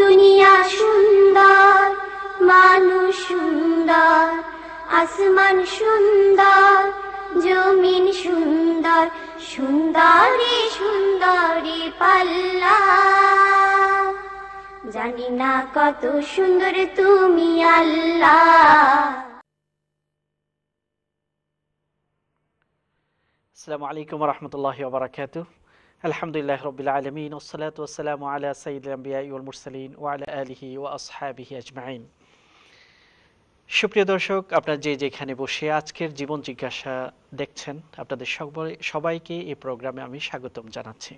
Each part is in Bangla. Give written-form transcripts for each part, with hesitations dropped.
দুনিয়া সুন্দর, মানুষ সুন্দর, আসমান সুন্দর, জমিন সুন্দর, সুন্দরী সুন্দরী পাল্লা। জানি না কত সুন্দর তুমি আল্লাহ। আসসালামু আলাইকুম ওয়া রাহমাতুল্লাহি ওয়া বারাকাতুহু। আলহামদুলিল্লাহি রাব্বিল আলামিন ওয়াসসালাতু ওয়াসসালামু আলা সাইয়্যিদিল আমবিয়াই ওয়াল মুরসালিন ওয়া আলা আলিহি ওয়া আসহাবিহি আজমাইন। সুপ্রিয় দর্শক, আপনারা যে যেখানে বসে আজকের জীবন জিজ্ঞাসা দেখছেন, আপনাদের সবাইকে এই প্রোগ্রামে আমি স্বাগতম জানাচ্ছি।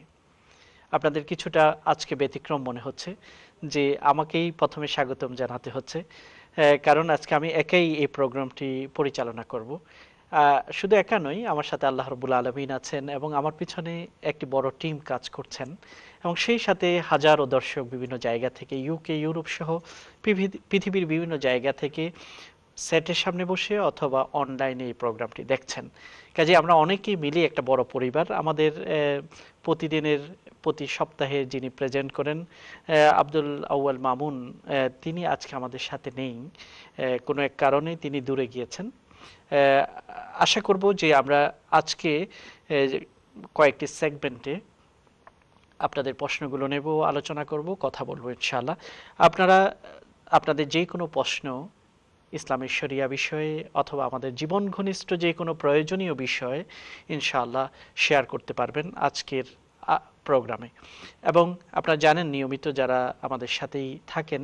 আপনাদের কিছুটা আজকে ব্যতিক্রম মনে হচ্ছে যে আমাকেই প্রথমে স্বাগতম জানাতে হচ্ছে, কারণ আজকে আমি একাই এই প্রোগ্রামটি পরিচালনা করব। শুধু একা নই, আমার সাথে আল্লাহ রাব্বুল আলামিন আছেন এবং আমার পিছনে একটি বড় টিম কাজ করছেন, এবং সেই সাথে হাজারো দর্শক বিভিন্ন জায়গা থেকে, ইউকে, ইউরোপ সহ পৃথিবীর বিভিন্ন জায়গা থেকে সেটের সামনে বসে অথবা অনলাইনে এই প্রোগ্রামটি দেখছেন। কাজে আমরা অনেকেই মিলে একটা বড় পরিবার। আমাদের প্রতিদিনের, প্রতি সপ্তাহে যিনি প্রেজেন্ট করেন আব্দুল আউয়াল মামুন, তিনি আজকে আমাদের সাথে নেই, কোনো এক কারণে তিনি দূরে গিয়েছেন। আশা করব যে আমরা আজকে কয়েকটি সেগমেন্টে আপনাদের প্রশ্নগুলো নেব, আলোচনা করব, কথা বলবো ইনশাআল্লাহ। আপনারা আপনাদের যে কোনো প্রশ্ন ইসলামের শরিয়া বিষয়ে অথবা আমাদের জীবন ঘনিষ্ঠ যে কোনো প্রয়োজনীয় বিষয়ে ইনশাআল্লাহ শেয়ার করতে পারবেন আজকের প্রোগ্রামে। এবং আপনারা জানেন, নিয়মিত যারা আমাদের সাথেই থাকেন,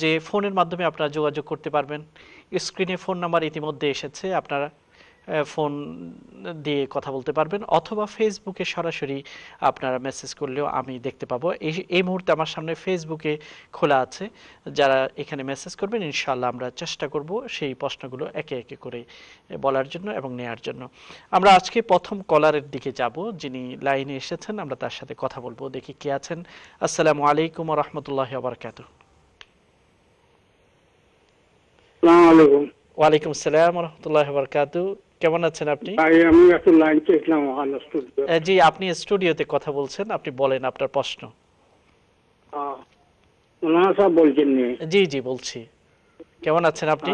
যে ফোনের মাধ্যমে আপনারা যোগাযোগ করতে পারবেন। স্ক্রিনে ফোন নাম্বার ইতিমধ্যে এসেছে, আপনারা ফোন দিয়ে কথা বলতে পারবেন, অথবা ফেসবুকে সরাসরি আপনারা মেসেজ করলেও আমি দেখতে পাবো। এই মুহূর্তে আমার সামনে ফেসবুকে খোলা আছে, যারা এখানে মেসেজ করবেন ইনশাআল্লাহ আমরা চেষ্টা করব সেই প্রশ্নগুলো একে একে করে বলার জন্য এবং নেয়ার জন্য। আমরা আজকে প্রথম কলারের দিকে যাব, যিনি লাইনে এসেছেন, আমরা তার সাথে কথা বলবো। দেখি কে আছেন। আসসালামু আলাইকুম ওয়া রাহমাতুল্লাহি ওয়া বারাকাতুহু। আসসালামু আলাইকুম। ওয়ালাইকুম আসসালাম ওয়া রাহমাতুল্লাহি ওয়া বারাকাতুহু। কেমন আছেন আপনি? আমি একটু লাইন চেয়েছিলাম স্টুডিও। জি, আপনি স্টুডিওতে কথা বলছেন, আপনি বলেন আপনার প্রশ্ন। ওনারা সব বলছেন নি? জি জি বলছি। কেমন আছেন আপনি?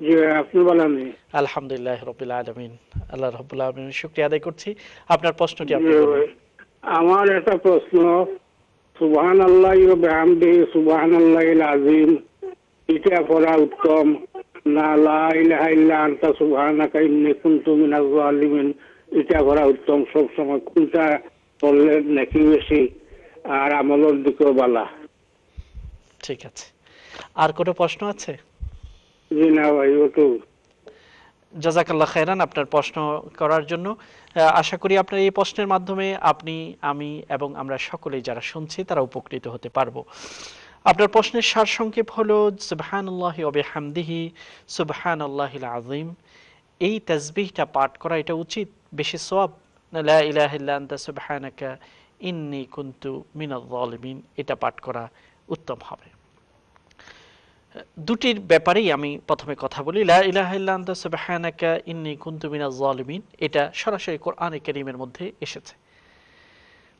জি, আপনি বলেন। আলহামদুলিল্লাহ রাব্বিল আলামিন। আল্লাহ রাব্বুল আলামিনের শুকরিয়া আদায় করছি। আপনার প্রশ্নটি আপনি বলুন। আমার একটা প্রশ্ন, সুবহানাল্লাহি ওয়া বিহামদিহি সুবহানাল্লাহিল আযীম এটা পড়া উত্তম না লা ইলাহা ইল্লা আনতা সুবহানাকা ইন্নী কুনতু মিনাজ জালিমিন এটা পড়া উত্তম? সব সময় কোনটা পড়লে নাকি বেশি আর আমলের দিকেও ভালো? ঠিক আছে, আর কোনো প্রশ্ন আছে? জি না ভাই, ওটু। জাযাকাল্লাহ খায়রান আপনার প্রশ্ন করার জন্য। আশা করি আপনার এই প্রশ্নের মাধ্যমে আপনি, আমি এবং আমরা সকলেই যারা শুনছি তারা উপকৃত হতে পারবো। আপনার প্রশ্নের সারসংক্ষেপ হলো সুবহানাল্লাহি ওয়া বিহামদিহি সুবহানাল্লাহিল আযীম, এই তাসবিহটা পাঠ করা এটা উচিত, বেশি সওয়াব? না লা ইলাহা ইল্লা আনতা সুবহানাকা ইন্নী কুনতু মিনাজ জালিমিন এটা পাঠ করা উত্তম হবে? দুটির ব্যাপারেই আমি প্রথমে কথা বলি। লা ইলাহা ইল্লা আনতা সুবহানাকা ইন্নী কুনতু মিনাজ জালিমিন এটা সরাসরি কোরআনে কারীমের মধ্যে এসেছে।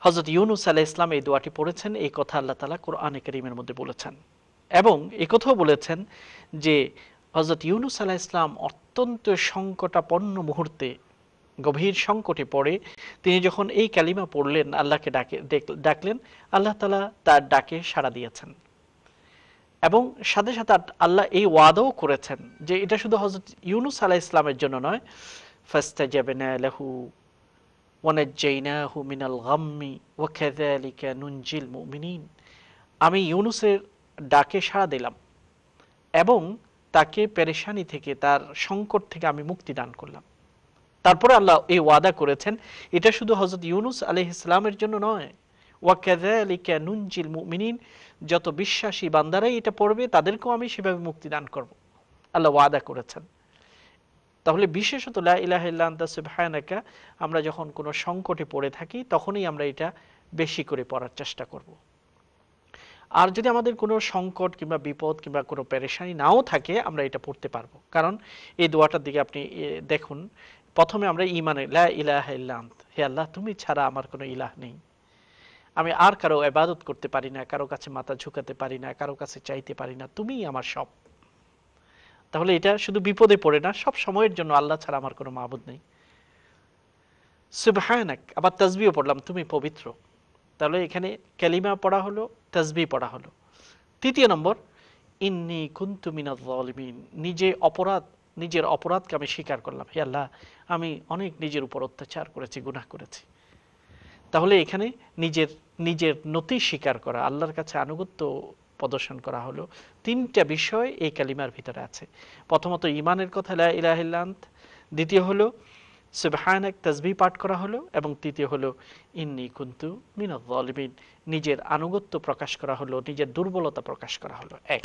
হযরত ইউনূস আলাইহিস সালাম এই দোয়াটি পড়েছেন, এই কথা আল্লাহ তাআলা কোরআনে কারীমের মধ্যে বলেছেন। এবং এই কথাও বলেছেন যে হযরত ইউনূস আলাইহিস সালাম অত্যন্ত সংকটাপন্ন মুহূর্তে, গভীর সংকটে পড়ে তিনি যখন এই কালিমা পড়লেন, আল্লাহকে ডাকলেন, আল্লাহ তাআলা তার ডাকে সাড়া দিয়েছেন। এবং সাথে সাথে আল্লাহ এই ওয়াদাও করেছেন যে এটা শুধু হযরত ইউনূস আলাইহিস সালামের জন্য নয়, ফাস্তাজাবনা লাহু ওয়া নাজ্জায়নাহু মিনাল গাম্মি ওয়া কাযালিকা নুনজিল মুমিনিন, আমি ইউনূসের ডাকে সাড়া দিলাম এবং তাকে পেরেশানি থেকে, তার সংকট থেকে আমি মুক্তি দান করলাম। তারপরে আল্লাহ এই ওয়াদা করেছেন এটা শুধু হযরত ইউনূস আলাইহিস সালামের জন্য নয়, ওয়া কাযালিকা নুনজিল মুমিনিন, যত বিশ্বাসী বান্দারাই এটা পড়বে তাদেরকেও আমি সেভাবে মুক্তি দান করব, আল্লাহ ওয়াদা করেছেন। তাহলে বিশেষত লা ইলাহা ইল্লা আনতা সুবহানাকা আমরা যখন কোনো সংকটে পড়ে থাকি তখনই আমরা এটা বেশি করে পড়ার চেষ্টা করব। আর যদি আমাদের কোনো সংকট কিংবা বিপদ কিংবা কোনো পেরেশানি নাও থাকে, আমরা এটা পড়তে পারবো। কারণ এই দোয়াটার দিকে আপনি দেখুন, প্রথমে আমরা ঈমানে লা ইলাহা ইল্লা আনত, হে আল্লাহ তুমি ছাড়া আমার কোনো ইলাহ নেই, আমি আর কারো ইবাদত করতে পারি না, কারো কাছে মাথা ঝুঁকাতে পারি না, কারো কাছে চাইতে পারি না, তুমিই আমার সব। তাহলে এটা শুধু বিপদে পড়ে না, সব সময়ের জন্য আল্লাহ ছাড়া আমার কোনো মাবুদ নেই। সুবহানাক, আবার তাসবিহও পড়লাম, তুমি পবিত্র। তাহলে এখানে কালিমা পড়া হলো, তাসবিহ পড়া হলো। তৃতীয় নম্বর, ইন্নী কুনতু মিনাজ জালিমিন, নিজের অপরাধকে আমি স্বীকার করলাম। হে আল্লাহ, আমি অনেক নিজের উপর অত্যাচার করেছি, গুনাহ করেছি। তাহলে এখানে নিজের নতি স্বীকার করা, আল্লাহর কাছে আনুগত্য প্রদর্শন করা হলো। তিনটা বিষয় এই কালিমার ভিতরে আছে। প্রথমত ঈমানের কথা, লা ইলাহা ইল্লা আন্ত। দ্বিতীয় হলো সুবহানাক, তাসবিহ পাঠ করা হলো। এবং তৃতীয় হলো ইন্নী কুনতু মিনাজ জালিমিন, নিজের আনুগত্য প্রকাশ করা হলো, নিজের দুর্বলতা প্রকাশ করা হলো। এক,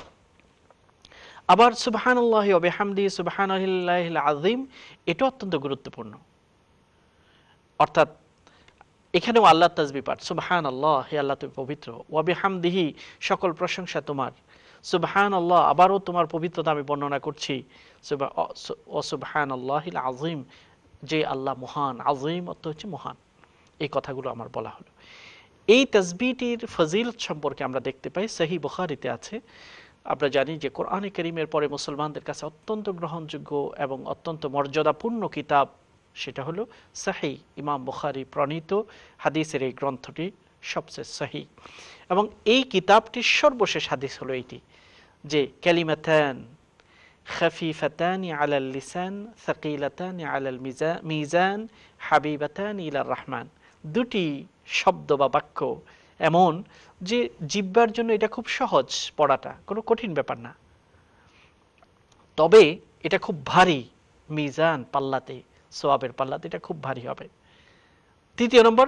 আবার সুবহানাল্লাহি ওয়া বিহামদিহি সুবহানাল্লাহিল আযীম, এটা অত্যন্ত গুরুত্বপূর্ণ। অর্থাৎ এখানেও আল্লাহ তাসবিহ পাঠ, সুবহানাল্লাহ, হে আল্লাহ তুমি পবিত্র, ওয়া বিহামদিহি, সকল প্রশংসা তোমার, সুবহানাল্লাহ, আবারও তোমার পবিত্রতা আমি বর্ণনা করছি, ওয়া সুবহানাল্লাহিল আযীম, যে আল্লাহ মহান, আযীম অর্থ হচ্ছে মহান। এই কথাগুলো আমার বলা হলো। এই তাসবিহটির ফজিলত সম্পর্কে আমরা দেখতে পাই সহিহ বুখারীতে আছে। আমরা জানি যে কোরআনে কারীমের পরে মুসলমানদের কাছে অত্যন্ত গ্রহণযোগ্য এবং অত্যন্ত মর্যাদাপূর্ণ কিতাব, সেটা হলো সহিহ ইমাম বুখারী প্রণীত হাদিসের এই গ্রন্থটি সবচেয়ে সহিহ। এবং এই কিতাবটির সর্বশেষ হাদিস হলো এইটি, যে কালিমাতান খাফিফাতানি আলাল লিসান সাকিলাতানি আলাল মিজান হাবিবাতানি ইলার রহমান। দুটি শব্দ বা বাক্য এমন যে জিহ্বার জন্য এটা খুব সহজ, পড়াটা কোনো কঠিন ব্যাপার না, তবে এটা খুব ভারী, মিজান পাল্লাতে, সওয়াবের পাল্লাতে এটা খুব ভারী হবে। তৃতীয় নম্বর,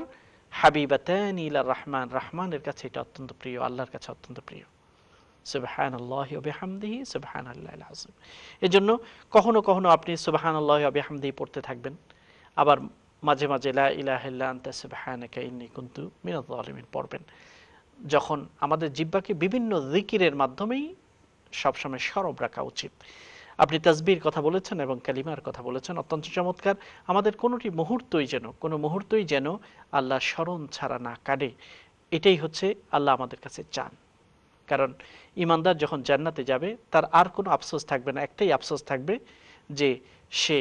হাবিবাতানি ইলার রহমান, রহমানের কাছে এটা অত্যন্ত প্রিয়, আল্লাহর কাছে অত্যন্ত প্রিয়। সুবহানাল্লাহি ওয়া বিহামদিহি সুবহানাল্লাহিল আযীম। এজন্য কখনো কখনো আপনি সুবহানাল্লাহি ওয়া বিহামদিহি পড়তে থাকবেন, আবার মাঝে মাঝে লা ইলাহা ইল্লা আনতা সুবহানাকা ইন্নী কুনতু মিনাজ জালিমিন পড়বেন। যখন আমাদের জিহ্বাকে বিভিন্ন যিকিরের মাধ্যমেই সবসময় সরব রাখা উচিত। আপনি তাসবিহর কথা বলেছেন এবং কালিমার কথা বলেছেন, অত্যন্ত চমৎকার। আমাদের কোনো মুহূর্তই যেন আল্লাহ স্মরণ ছাড়া না কাটে, এটাই হচ্ছে আল্লাহ আমাদের কাছে চান। কারণ ঈমানদার যখন জান্নাতে যাবে তার আর কোনো আফসোস থাকবে না, একটাই আফসোস থাকবে যে সে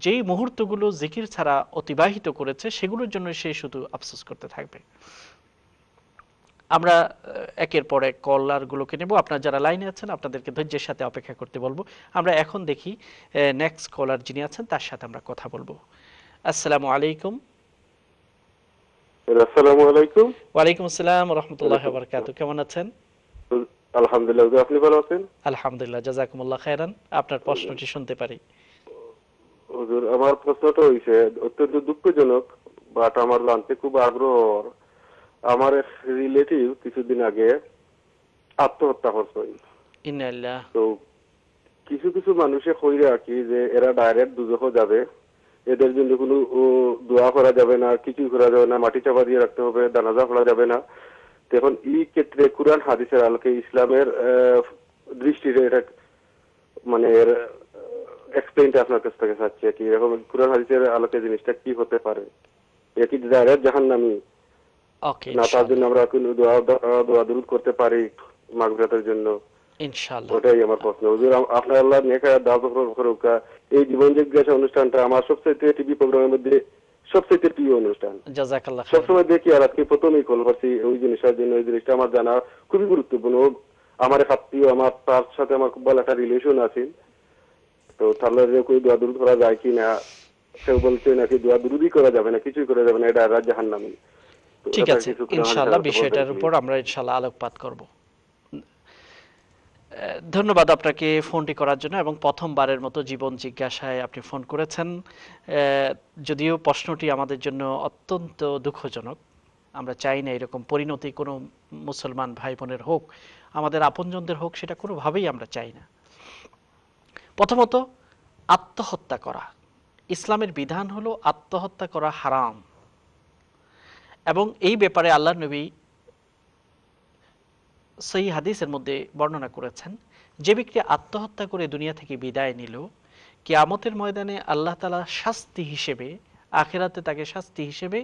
যেই মুহূর্তগুলো জিকির ছাড়া অতিবাহিত করেছে সেগুলোর জন্য সে শুধু আফসোস করতে থাকবে। আমরা একের পর এক কলারগুলোকে নেব। আপনারা যারা লাইনে আছেন আপনাদেরকে ধৈর্যের সাথে অপেক্ষা করতে বলবো। আমরা এখন দেখি নেক্সট কলার যিনি আছেন তার সাথে আমরা কথা বলবো। আসসালামু আলাইকুম। আসসালামু আলাইকুম। ওয়ালাইকুম আসসালাম ওয়া রাহমাতুল্লাহি ওয়া বারাকাতুহু। কেমন আছেন? আলহামদুলিল্লাহ, আপনি ভালো আছেন? আলহামদুলিল্লাহ, জাযাকুমুল্লাহ খাইরান। আপনার প্রশ্নটি শুনতে পারি। হুজুর, আমার প্রশ্নটা হইছে অত্যন্ত দুঃখজনক, বাট আমার জানতে খুব আগ্রহ। আমার এক রিলেটিভ কিছুদিন আগে আত্মহত্যা করছে। ইন্নালিল্লাহ। তো কিছু কিছু মানুষে কইরা কি যে এরা ডাইরেক্ট দুজখে যাবে, এদের জন্য কোনো দোয়া করা যাবে না, কিছুই করা যাবে না, মাটি চাপা দিয়ে রাখতে হবে, জানাজা পড়া যাবে না। এখন এই ক্ষেত্রে কুরআন হাদিসের আলোকে ইসলামের দৃষ্টিতে এটা মানে এক্সপ্লেইনটা আপনার কাছ থেকে চাচ্ছি কি এরকম কুরআন হাদিসের আলোকে জিনিসটা কি হতে পারে, একই ডাইরেক্ট জাহান্নামী ওকে, না, তার জন্য আমরা কোনো দোয়া দুরূদ করতে পারি মাগফিরাতের জন্য? ইনশাআল্লাহ। ওটাই আমার প্রশ্ন। হুজুর, আপনার আল্লাহ নেক হায়াত দাও করুক। এই জীবন জিজ্ঞাসা অনুষ্ঠানটা আমার সবচেয়ে টিভি প্রোগ্রামের মধ্যে সবচেয়ে প্রিয় অনুষ্ঠান। জাযাকাল্লাহ খাইরান। সবসময় দেখি, আর আজকে প্রথমেই কল করছি ওই জিনিসটার জন্য। ওই জিনিসটা আমার জানা খুবই গুরুত্বপূর্ণ। আমার এক আত্মীয়, আমার তার সাথে আমার খুব ভালো একটা রিলেশন আছে। তো তাহলে যে કોઈ দোয়া দুরূদ করা যায় কি না, কেউ বলছে নাকি দোয়া দুরূদই করা যাবে না, কিছুই করা যাবে না, এটা আর জাহান্নামী। ঠিক আছে, ইনশাআল্লাহ বিষয়টার উপর আমরা ইনশাআল্লাহ আলোকপাত করব। ধন্যবাদ আপনাকে ফোনটি করার জন্য এবং প্রথমবারের মতো জীবন জিজ্ঞাসায় আপনি ফোন করেছেন। যদিও প্রশ্নটি আমাদের জন্য অত্যন্ত দুঃখজনক, আমরা চাই না এরকম পরিণতি কোনো মুসলমান ভাই বোনের হোক, আমাদের আপনজনদের হোক, সেটা কোনোভাবেই আমরা চাই না। প্রথমত, আত্মহত্যা করা, ইসলামের বিধান হলো আত্মহত্যা করা হারাম। এবং এই ব্যাপারে আল্লাহর নবী সহিহ হাদিসের মধ্যে বর্ণনা করেছেন, যে ব্যক্তি আত্মহত্যা করে দুনিয়া থেকে বিদায় নিল, কিয়ামতের ময়দানে আল্লাহ তাআলা শাস্তি হিসেবে, আখিরাতে তাকে শাস্তি হিসেবে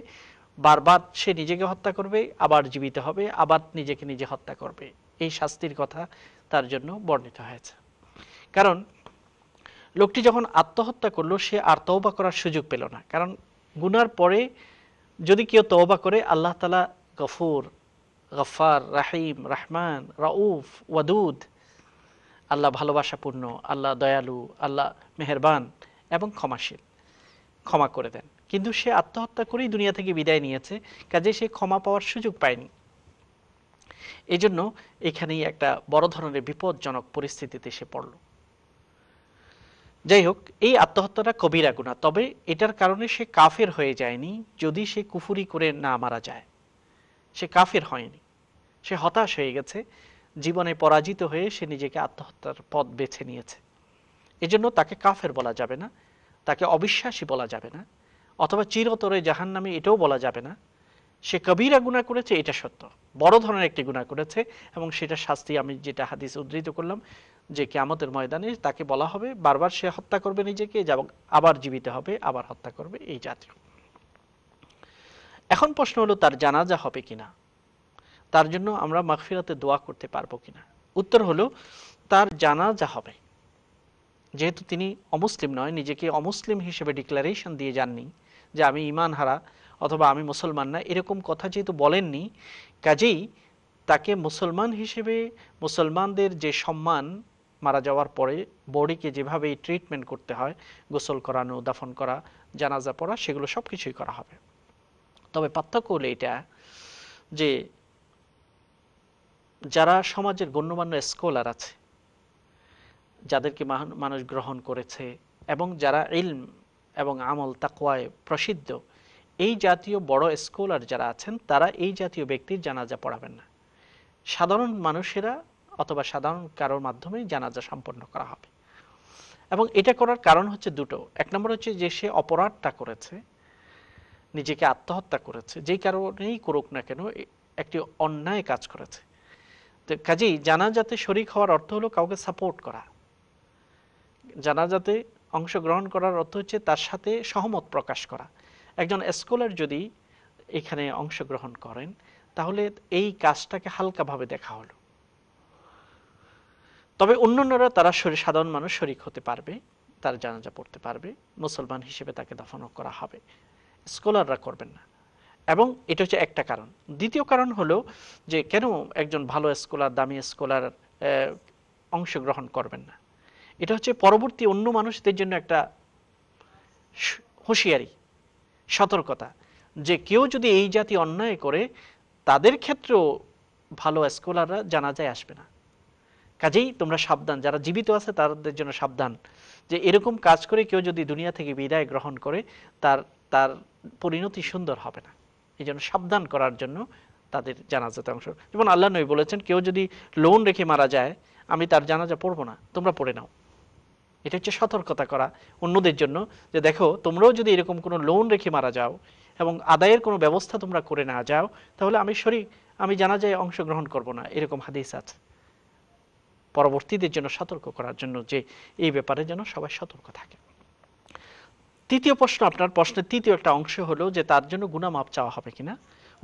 বারবার সে নিজেকে হত্যা করবে, আবার জীবিত হবে, আবার নিজেকে নিজে হত্যা করবে। এই শাস্তির কথা তার জন্য বর্ণিত হয়েছে। কারণ লোকটি যখন আত্মহত্যা করলো সে আর তওবা করার সুযোগ পেল না। কারণ গুনার পরে যদি কেউ তওবা করে, আল্লাহ তাআলা গফুর, গফফার, রাহিম, রহমান, রাউফ, ওয়াদুদ, আল্লাহ ভালোবাসাপূর্ণ, আল্লাহ দয়ালু, আল্লাহ মেহেরবান এবং ক্ষমাশীল, ক্ষমা করে দেন। কিন্তু সে আত্মহত্যা করেই দুনিয়া থেকে বিদায় নিয়েছে, কাজে সে ক্ষমা পাওয়ার সুযোগ পায়নি। এই জন্য এখানেই একটা বড় ধরনের বিপজ্জনক পরিস্থিতিতে সে পড়ল। যাই হোক, এই আত্মহত্যাটা কবিরা গুনাহ, তবে এটার কারণে সে কাফের হয়ে যায়নি। যদি সে কুফরি করে না মারা যায়, সে কাফের হয়নি, সে হতাশ হয়ে গেছে, জীবনে পরাজিত হয়ে সে নিজেকে আত্মহত্যার পথ বেছে নিয়েছে। এজন্য তাকে কাফের বলা যাবে না, তাকে অবিশ্বাসী বলা যাবে না, অথবা চিরতরে জাহান্নামী এটাও বলা যাবে না। সে কবিরা গুনাহ করেছে, এটা সত্য, বড় ধরনের একটি গুনাহ করেছে, এবং সেটা শাস্তি আমি যেটা হাদিস উদ্ধৃত করলাম যে কিয়ামতের ময়দানে তাকে বলা হবে, বারবার সে হত্যা করবে নিজেকে, আবার জীবিত হবে, আবার হত্যা করবে, এই জাতীয়। এখন প্রশ্ন হলো তার জানাজা হবে কিনা, তার জন্য আমরা মাগফিরাতে দোয়া করতে পারবো কিনা। উত্তর হলো তার জানাজা হবে। যেহেতু তিনি অমুসলিম নয়, নিজেকে অমুসলিম হিসেবে ডিক্লারেশন দিয়ে যাননি যে আমি ঈমান হারা অথবা আমি মুসলমান না, এরকম কথা যেহেতু বলেননি, কাজেই তাকে মুসলমান হিসেবে, মুসলমানদের যে সম্মান মারা যাওয়ার পরে বডিকে যেভাবে ট্রিটমেন্ট করতে হয়, গোসল করানো, দাফন করা, জানাজা পড়া, সেগুলো সব কিছুই করা হবে। তবে পার্থক্য হলো এটা যে যারা সমাজের গণ্যমান্য স্কলার আছে, যাদেরকে মানুষ গ্রহণ করেছে, এবং যারা ইলম এবং আমল তাকওয়ায় প্রসিদ্ধ, এই জাতীয় বড় স্কলার যারা আছেন, তারা এই জাতীয় ব্যক্তির জানাজা পড়াবেন না। সাধারণ মানুষেরা অথবা সাধারণ কারোর মাধ্যমে জানাজা সম্পন্ন করা হবে। এবং এটা করার কারণ হচ্ছে দুটো। এক নম্বর হচ্ছে যে সে অপরাধটা করেছে, নিজেকে আত্মহত্যা করেছে, যেই কারণেই করুক না কেন, একটি অন্যায় কাজ করেছে। তো কাজেই জানাজাতে শরীক হওয়ার অর্থ হলো কাউকে সাপোর্ট করা। জানাজাতে অংশগ্রহণ করার অর্থ হচ্ছে তার সাথে সহমত প্রকাশ করা। একজন স্কলার যদি এখানে অংশগ্রহণ করেন, তাহলে এই কাজটাকে হালকাভাবে দেখা হলো। তবে অন্যান্যরা, তারা সাধারণ মানুষ শরীক হতে পারবে, তার জানাজা পড়তে পারবে, মুসলমান হিসেবে তাকে দাফন করা হবে, স্কলাররা করবেন না। এবং এটা হচ্ছে একটা কারণ। দ্বিতীয় কারণ হলো যে কেন একজন ভালো স্কলার, দামি স্কলার অংশগ্রহণ করবেন না, এটা হচ্ছে পরবর্তী অন্য মানুষদের জন্য একটা হুঁশিয়ারি, সতর্কতা, যে কেউ যদি এই জাতীয় অন্যায় করে, তাদের ক্ষেত্রেও ভালো স্কলাররা জানাজায় আসবে না। কাজেই তোমরা সাবধান, যারা জীবিত আছে তাদের জন্য সাবধান, যে এরকম কাজ করে কেউ যদি দুনিয়া থেকে বিদায় গ্রহণ করে, তার পরিণতি সুন্দর হবে না। এই জন্য সাবধান করার জন্য তাদের জানাজাতে অংশ। যেমন আল্লাহ নবী বলেছেন, কেউ যদি লোন রেখে মারা যায়, আমি তার জানাজা পড়বো না, তোমরা পড়ে নাও। এটা হচ্ছে সতর্কতা করা অন্যদের জন্য, যে দেখো তোমরাও যদি এরকম কোনো লোন রেখে মারা যাও এবং আদায়ের কোনো ব্যবস্থা তোমরা করে না যাও, তাহলে আমি জানাজায় অংশগ্রহণ করব না, এরকম হাদিস আছে। পরবর্তীদের জন্য সতর্ক করার জন্য, যে এই ব্যাপারে যেন সবাই সতর্ক থাকে। তৃতীয় প্রশ্ন, আপনার প্রশ্নের তৃতীয় একটা অংশ হলো যে তার জন্য গুনাহ মাপ চাওয়া হবে কিনা।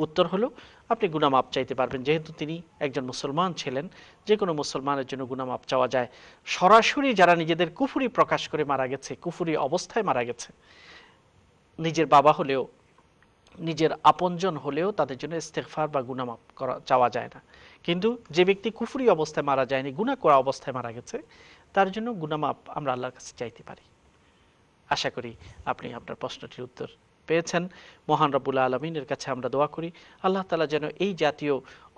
উত্তর হলো আপনি গুনাহ মাপ চাইতে পারবেন, যেহেতু তিনি একজন মুসলমান ছিলেন। যে কোনো মুসলমানের জন্য গুনাহ মাপ চাওয়া যায়। সরাসরি যারা নিজেদের কুফরি প্রকাশ করে মারা গেছে, কুফরি অবস্থায় মারা গেছে, নিজের বাবা হলেও, নিজের আপনজন হলেও, তাদের জন্য ইস্তেগফার বা গুনাহ মাপ চাওয়া যায় না। কিন্তু যে ব্যক্তি কুফরি অবস্থায় মারা যায়নি, গুনাহ করা অবস্থায় মারা গেছে, তার জন্য গুনাহ মাপ আমরা আল্লাহর কাছে চাইতে পারি। আশা করি আপনি আপনার প্রশ্নটির উত্তর পেয়েছেন। মহান রব্বুল আলামিনের কাছে আমরা দোয়া করি, আল্লাহ তাআলা যেন এই জাতীয়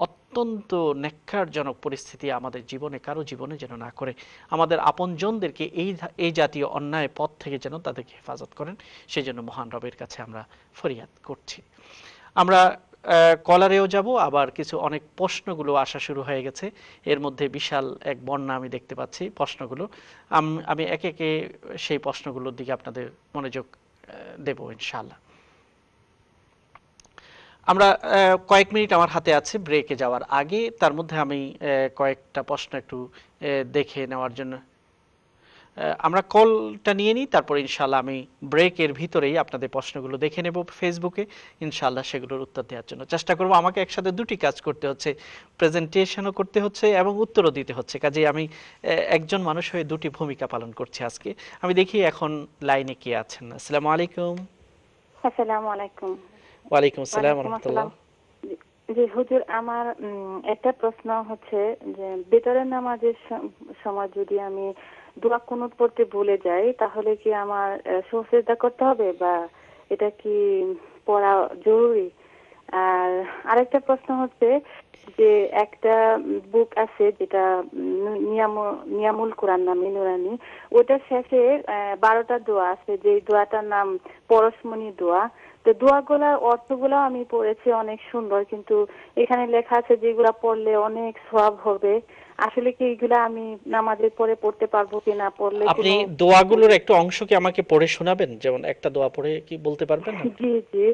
অত্যন্ত নেককারজনক পরিস্থিতি আমাদের জীবনে, কারো জীবনে যেন না করে, আমাদের আপনজনদেরকে এই জাতীয় অন্যায় পথ থেকে যেন তাদেরকে হেফাজত করেন, সেজন্য মহান রবের কাছে আমরা ফরিয়াদ করছি। আমরা কলারেও যাব, আবার কিছু অনেক প্রশ্নগুলো আসা শুরু হয়ে গেছে। এর মধ্যে বিশাল এক বন্যা আমি দেখতে পাচ্ছি প্রশ্নগুলো। আমি একে একে সেই প্রশ্নগুলোর দিকে আপনাদের মনোযোগ দেব ইনশাআল্লাহ। আমরা কয়েক মিনিট আমার হাতে আছে ব্রেকে যাওয়ার আগে, তার মধ্যে আমি কয়েকটা প্রশ্ন একটু দেখে নেওয়ার জন্য। আমরা কলটা নিয়ে নিই, তারপর ইনশাআল্লাহ আমি ব্রেকের ভিতরেই আপনাদের প্রশ্নগুলো দেখে নেব ফেসবুকে, ইনশাআল্লাহ সেগুলোর উত্তর দেওয়ার জন্য চেষ্টা করব। আমাকে একসাথে দুটি কাজ করতে হচ্ছে, প্রেজেন্টেশনও করতে হচ্ছে এবং উত্তরও দিতে হচ্ছে, কাজেই আমি একজন মানুষ হয়ে দুটি ভূমিকা পালন করছি আজকে। আমি দেখি এখন লাইনে কে আছেন। আসসালামু আলাইকুম। আসসালামু আলাইকুম। ওয়ালাইকুম আসসালাম ওয়া রাহমাতুল্লাহ। জি হুজুর, আমার একটা প্রশ্ন হচ্ছে যে বেতরের নামাজের সময় যদি আমি দোয়া কুনুত পড়তে ভুলে যাই, তাহলে কি আমার সুজদা করতে হবে বা এটা কি পড়া জরুরি? আর আরেকটা প্রশ্ন হচ্ছে যে একটা বুক আছে যেটা নিয়ামুল কোরআন নামে নুরানি, ওটার শেষে 12টা দোয়া আছে, যে দোয়াটার নাম পরশমণি দোয়া। তো দোয়াগুলার অর্থগুলো আমি পড়েছি, অনেক সুন্দর, কিন্তু এখানে লেখা আছে যেগুলা পড়লে অনেক সওয়াব হবে। আসলে কি এগুলা আমি নামাজের পরে পড়তে পারবো কিনা? পড়লে আপনি দোয়াগুলোর একটু অংশ কি আমাকে পড়ে শোনাবেন? যেমন একটা দোয়া পড়ে কি বলতে পারবেন? জি জি,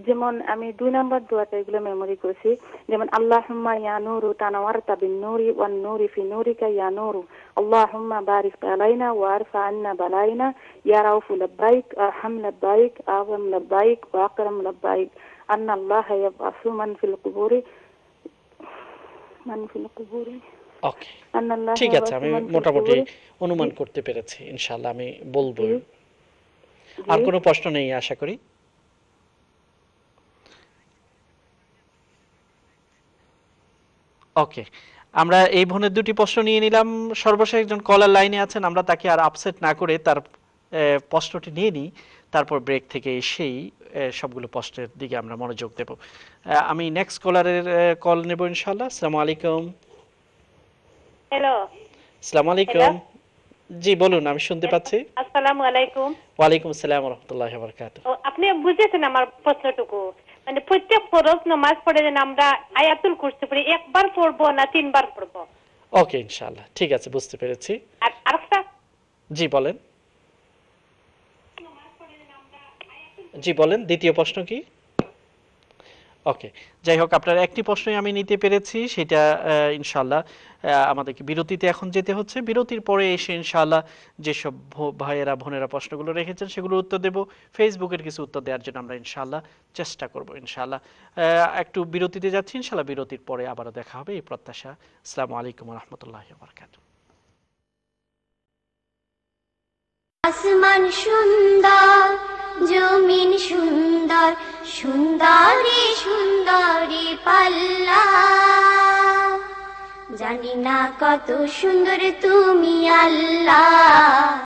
যেমন আমি 2 নাম্বার দোয়াটা এগুলো মেমরি করেছি, যেমন আল্লাহুম্মা ইয়া নূরু তানাওয়ারতা বিন নূরি ওয়ান নূরি ফি নূরিকা ইয়া নূরু আল্লাহুম্মা বারিক আলাইনা ওয়া আরফা আন্না বালাইনা ইয়া রাউফু লাব্বাইক আরহাম লাব্বাইক আযম লাব্বাইক ওয়া আকরাম লাব্বাইক আন্না আল্লাহা ইয়াবআসু মান ফিল কুবুরি। ওকে, ঠিক আছে, আমি মোটামুটি অনুমান করতে পেরেছি, ইনশাআল্লাহ আমি বলবো। আর কোনো প্রশ্ন নেই আশা করি। ওকে, আমরা এই ধরনের দুটি প্রশ্ন নিয়ে নিলাম। সর্বশেষ একজন কলার লাইনে আছেন, আমরা তাকে আর আপসেট না করে তার প্রশ্নটি নিয়ে নিই, তারপর ব্রেক থেকে এসেই সবগুলো প্রশ্নের দিকে আমরা মনোযোগ দেব। আমি নেক্সট কলারের কল নেব ইনশাআল্লাহ। আসসালামু আলাইকুম। হ্যালো। আসসালামু আলাইকুম। জি বলুন, আমি শুনতে পাচ্ছি। আসসালামু আলাইকুম। ওয়ালাইকুম আসসালাম ওয়া রাহমাতুল্লাহি ওয়া বারাকাতুহু। আপনি বুঝেছেন আমার প্রশ্নটুকু? মানে প্রত্যেক ফরজ নামাজ পড়ে যেন আমরা আয়াতুল কুরসি পড়ি, একবার পড়বো না 3 বার পড়বো? ওকে, ইনশাআল্লাহ ঠিক আছে, বুঝতে পেরেছি। আর আরেকটা, জি বলেন। জি বলেন, দ্বিতীয় প্রশ্ন কি? ওকে, যাই হোক, আপনার একটি প্রশ্নই আমি নিতে পেরেছি, সেটা ইনশাআল্লাহ আমাদেরকে বিরতিতে এখন যেতে হচ্ছে। বিরতির পরে এসে ইনশাআল্লাহ যেসব ভাইয়েরা বোনেরা প্রশ্নগুলো রেখেছেন সেগুলোর উত্তর দেব। ফেসবুকের কিছু উত্তর দেওয়ার জন্য আমরা ইনশাআল্লাহ চেষ্টা করব। ইনশাআল্লাহ একটু বিরতিতে যাচ্ছি, ইনশাআল্লাহ বিরতির পরে আবারও দেখা হবে এই প্রত্যাশা। আসসালামু আলাইকুম ওয়া রাহমাতুল্লাহি ওয়া বারাকাতুহু। আসমান সুন্দর, জমিন সুন্দর, সুন্দরী সুন্দরী পাল্লা, জানি না কত সুন্দর তুমি আল্লাহ।